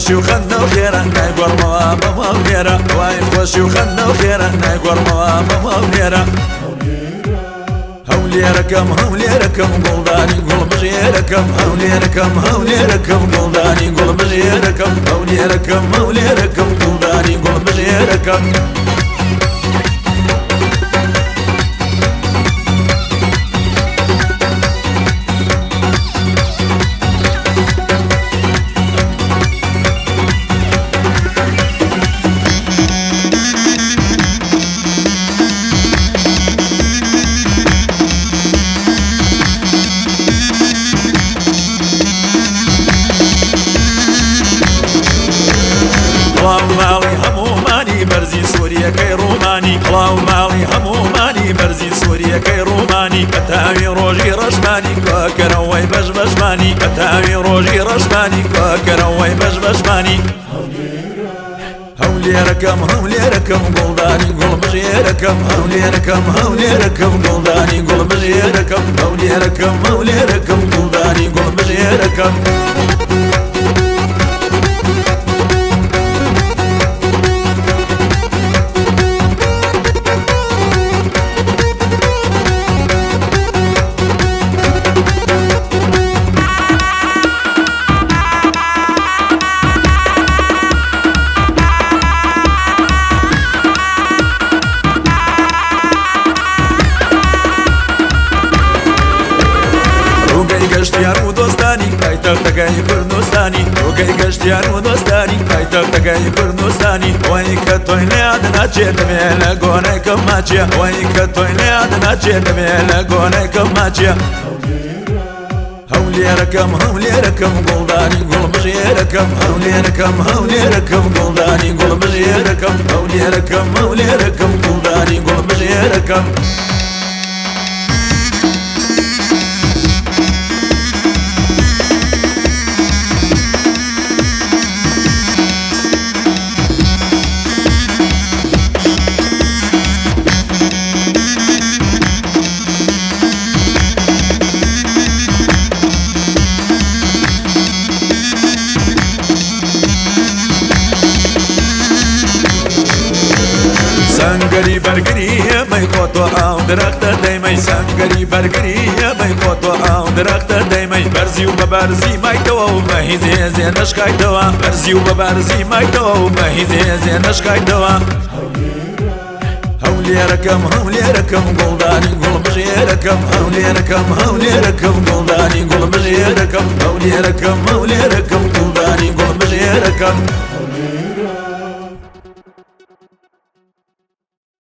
خوشی و خنده و خیره نایگۆڕمەوە بەماڵ لێرە وای خۆشی و خنده و خیره نایگۆڕمەوە بەماڵ لێرە هەولێرەکەم هەولێرەکەم گوڵدانی گوڵ بژێرەکەم هەولێرەکەم هەولێرەکەم گوڵدانی گوڵ بژێرەکەم هەولێرەکەم هەولێرەکەم گوڵدانی گوڵ بژێرەکەم ماڵی هەمومانی بەرزی سووریەکەی ڕوومانی خڵاو ماڵی هەمومانی بەرزی سووریەکەی ڕوومانی بە تاوی ڕۆژی ڕەشمانی کۆکەرەوەی بەش بەشمانی بە تاوی ڕۆژی ڕەشمانی کۆکەرەوەی بەش بەشمانی هەولێرەکەم هەولێرەکەم گوڵدانی گوڵ بژێرەکەم هەولێرەکەم هەولێرەکەم گوڵدانی گوڵ بژێرەکەم هەولێرەکەم هەولێرەکەم گوڵدانی گوڵ بژێرەکەم گەشتیان و دۆستانی پایتەختەکەی کوردستانی ڕووگەی گەشتیان و دۆستانی پایتەختەکەی کوردستانی ئەوەی کە تۆی لێیاد ناچێت دەبێ لە گۆنەکەم ماچیە ئەوەی کە تۆی لێیاد ناچێت دەبێ لە گۆنەکەم ماچیە هەولێرەکەم هەولێرەکەم گوڵدانی گوڵ بژێرەکەم هەولێرەکەم هەولێرەکەم گوڵدانی گوڵ بژێرەکەم هەولێرەکەم هەولێرەکەم گوڵدانی گوڵ بژێرەکەم سنگری برگریه می کوتو آو درخت دیمی سنگری برگریه می کوتو آو درخت دیمی برزی و ببرزی می تو مهیزی زینش کای تو برزی و ببرزی می تو مهیزی زینش کای تو هەولێرەکەم هەولێرەکەم گوڵدانی گوڵ بژێرەکەم هەولێرەکەم هەولێرەکەم گوڵدانی گوڵ بژێرەکەم هەولێرەکەم هەولێرەکەم گوڵدانی گوڵ بژێرەکەم